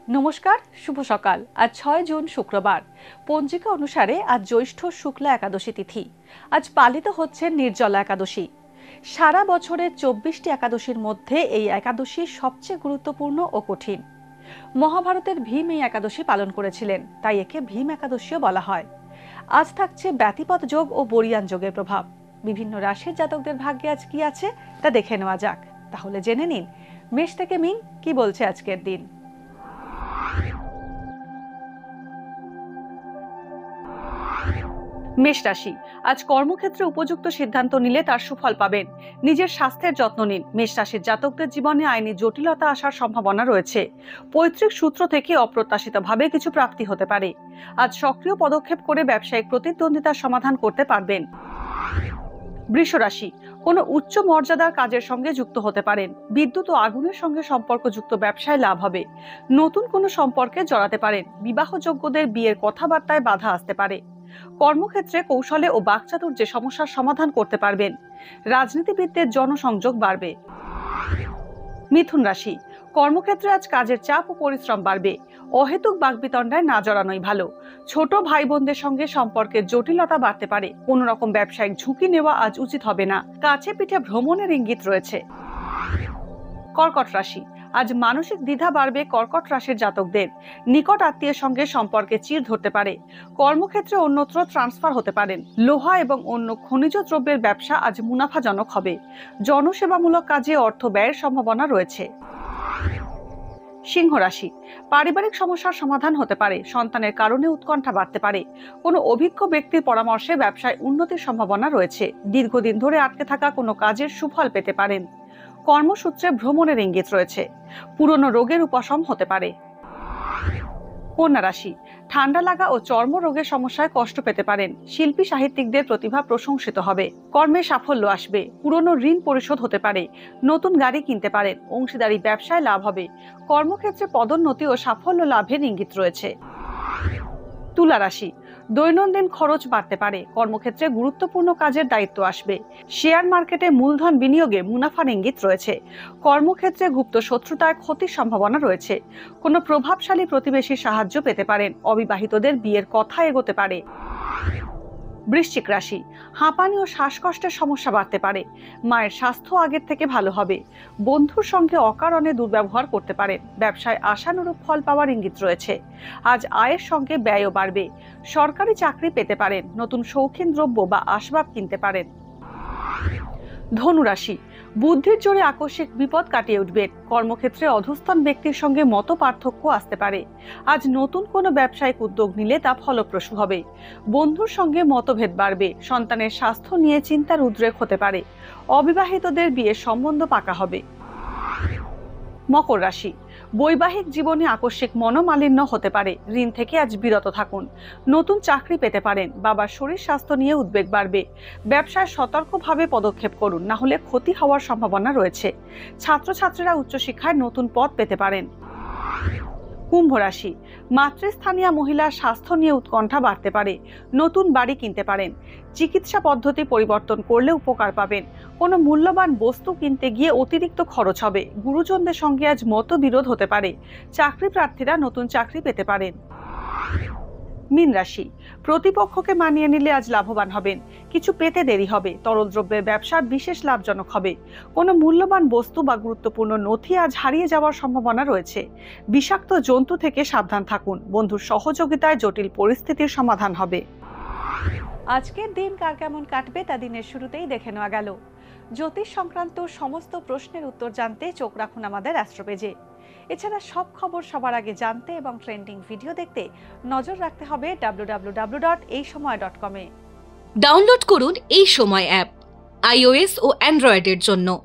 নমস্কার, শুভ সকাল। আজ 6 জুন শুক্রবার। পঞ্জিকা অনুসারে আজ জ্যৈষ্ঠ শুক্লা একাদশী তিথি। আজ পালিত হচ্ছে নির্জলা একাদশী। সারা বছরের 24টি একাদশীর মধ্যে এই একাদশী সবচেয়ে গুরুত্বপূর্ণ ও কঠিন। মহাভারতের ভীম এই একাদশী পালন করেছিলেন, তাই একে ভীম একাদশীও বলা হয়। আজ থাকছে ব্যতিপদ যোগ ও বরিয়ান যোগের প্রভাব। বিভিন্ন রাশির জাতকদের ভাগ্যে আজ কি আছে তা দেখে নেওয়া যাক। তাহলে জেনে নিন মেষ থেকে মিন কি বলছে আজকের দিন। মেষ রাশি, আজ কর্মক্ষেত্রে উপযুক্ত সিদ্ধান্ত নিলে তার সুফল পাবেন। নিজের স্বাস্থ্যের যত্ন নিন। মেষ রাশির জাতকদের জীবনে আইনি জটিলতা আসার সম্ভাবনা রয়েছে। পৈতৃক সূত্র থেকে অপ্রত্যাশিতভাবে কিছু প্রাপ্তি হতে পারে। আজ সক্রিয় পদক্ষেপ করে ব্যবসায়িক প্রতিদ্বন্দ্বিতার সমাধান করতে পারবেন। বৃষ রাশি, কোনো উচ্চ মর্যাদার কাজের সঙ্গে যুক্ত হতে পারেন। বিদ্যুৎ ও আগুনের সঙ্গে সম্পর্কযুক্ত ব্যবসায় লাভ হবে। নতুন কোনো সম্পর্কে জড়াতে পারেন। বিবাহযোগ্যদের বিয়ের কথাবার্তায় বাধা আসতে পারে। কর্মক্ষেত্রে কৌশলে ও বাকচাতুর্যে সমস্যার সমাধান করতে পারবেন। রাজনীতিবিদদের জনসংযোগ বাড়বে। মিথুন রাশি, কর্মক্ষেত্রে আজ কাজের চাপ ও পরিশ্রম বাড়বে। অহেতুক বাকবিতণ্ডায় না জড়ানোই ভালো। ছোট ভাই বোনদের সঙ্গে সম্পর্কের জটিলতা বাড়তে পারে। কোন রকম ব্যবসায়িক ঝুঁকি নেওয়া আজ উচিত হবে না। কাছে পিঠে ভ্রমণের ইঙ্গিত রয়েছে। কর্কট রাশি, আজ মানসিক দ্বিধা বাড়বে কর্কট রাশির জাতকদের। নিকট আত্মীয়ের সঙ্গে সম্পর্কে চির ধরতে পারে। কর্মক্ষেত্রে অন্যত্র ট্রান্সফার হতে পারেন। লোহা এবং অন্য খনিজ দ্রব্যের ব্যবসা আজ মুনাফাজনক হবে। জনসেবামূলক কাজে অর্থ ব্যয়ের সম্ভাবনা রয়েছে। সিংহ রাশি, পারিবারিক সমস্যার সমাধান হতে পারে। সন্তানের কারণে উৎকণ্ঠা বাড়তে পারে। কোনো অভিজ্ঞ ব্যক্তির পরামর্শে ব্যবসায় উন্নতির সম্ভাবনা রয়েছে। দীর্ঘদিন ধরে আটকে থাকা কোনো কাজের সুফল পেতে পারেন। কর্মসূত্রে ভ্রমণের ইঙ্গিত রয়েছে। পুরনো রোগের উপশম হতে পারে। কন্যা রাশি, ঠান্ডা লাগা ও চর্মরোগের সমস্যায় কষ্ট পেতে পারেন। শিল্পী সাহিত্যিকদের প্রতিভা প্রশংসিত হবে। কর্মে সাফল্য আসবে। পুরনো ঋণ পরিশোধ হতে পারে। নতুন গাড়ি কিনতে পারেন। অংশীদারি ব্যবসায় লাভ হবে। কর্মক্ষেত্রে পদোন্নতি ও সাফল্য লাভের ইঙ্গিত রয়েছে। তুলা রাশি, দৈনন্দিন খরচ বাড়তে পারে। কর্মক্ষেত্রে গুরুত্বপূর্ণ কাজের দায়িত্ব আসবে। শেয়ার মার্কেটে মূলধন বিনিয়োগে মুনাফার ইঙ্গিত রয়েছে। কর্মক্ষেত্রে গুপ্ত শত্রুতায় ক্ষতির সম্ভাবনা রয়েছে। কোনো প্রভাবশালী প্রতিবেশীর সাহায্য পেতে পারেন। অবিবাহিতদের বিয়ের কথা এগোতে পারে। বৃশ্চিক রাশি, হাঁপানি ও শ্বাসকষ্টের সমস্যা বাড়তে পারে। মায়ের স্বাস্থ্য আগের থেকে ভালো হবে। বন্ধুর সঙ্গে অকারণে দুর্ব্যবহার করতে পারেন। ব্যবসায় আশানুরূপ ফল পাওয়ার ইঙ্গিত রয়েছে। আজ আয়ের সঙ্গে ব্যয়ও বাড়বে। সরকারি চাকরি পেতে পারেন। নতুন শৌখিন দ্রব্য বা আসবাব কিনতে পারেন। ধনু রাশি, বুদ্ধির জোরে আকস্মিক বিপদ কাটিয়ে উঠবেন। কর্মক্ষেত্রে অধস্তন ব্যক্তির সঙ্গে মত পার্থক্য আসতে পারে। আজ নতুন কোনো ব্যবসায়িক উদ্যোগ নিলে তা ফলপ্রসূ হবে। বন্ধুর সঙ্গে মতভেদ বাড়বে। সন্তানের স্বাস্থ্য নিয়ে চিন্তার উদ্রেক হতে পারে। অবিবাহিতদের বিয়ের সম্বন্ধ পাকা হবে। মকর রাশি, বৈবাহিক জীবনে আকস্মিক মনোমালিন্য হতে পারে। ঋণ থেকে আজ বিরত থাকুন। নতুন চাকরি পেতে পারেন। বাবার শরীর স্বাস্থ্য নিয়ে উদ্বেগ বাড়বে। ব্যবসায় সতর্কভাবে পদক্ষেপ করুন, না হলে ক্ষতি হওয়ার সম্ভাবনা রয়েছে। ছাত্রছাত্রীরা উচ্চশিক্ষায় নতুন পদ পেতে পারেন। কুম্ভ রাশি, মাতৃস্থানীয় মহিলার স্বাস্থ্য নিয়ে উৎকণ্ঠা বাড়তে পারে। নতুন বাড়ি কিনতে পারেন। চিকিৎসা পদ্ধতি পরিবর্তন করলে উপকার পাবেন। কোনো মূল্যবান বস্তু কিনতে গিয়ে অতিরিক্ত খরচ হবে। গুরুজনদের সঙ্গে আজ মতবিরোধ হতে পারে। চাকরি প্রার্থীরা নতুন চাকরি পেতে পারেন। মীন রাশি, প্রতিপক্ষকে মানিয়ে নিলে আজ লাভবান হবেন। কিছু পেতে দেরি হবে। তরল দ্রব্যের ব্যবসা বিশেষ লাভজনক হবে। কোনো মূল্যবান বস্তু বা গুরুত্বপূর্ণ নথি আজ হারিয়ে যাওয়ার সম্ভাবনা রয়েছে। বিষাক্ত জন্তু থেকে সাবধান থাকুন। বন্ধুর সহযোগিতায় জটিল পরিস্থিতির সমাধান হবে। আজকের দিন কার কেমন কাটবে তা দিনের শুরুতেই দেখে নেওয়া গেল। জ্যোতিষ সংক্রান্ত সমস্ত প্রশ্নের উত্তর জানতে চোখ রাখুন আমাদের অ্যাস্ট্রোপেজে। এছাড়া সব খবর সবার আগে জানতে এবং ট্রেন্ডিং ভিডিও দেখতে নজর রাখতে হবে www.eisomay.com-এ। ডাউনলোড করুন এই সময় অ্যাপ iOS ও অ্যান্ড্রয়েডের জন্য।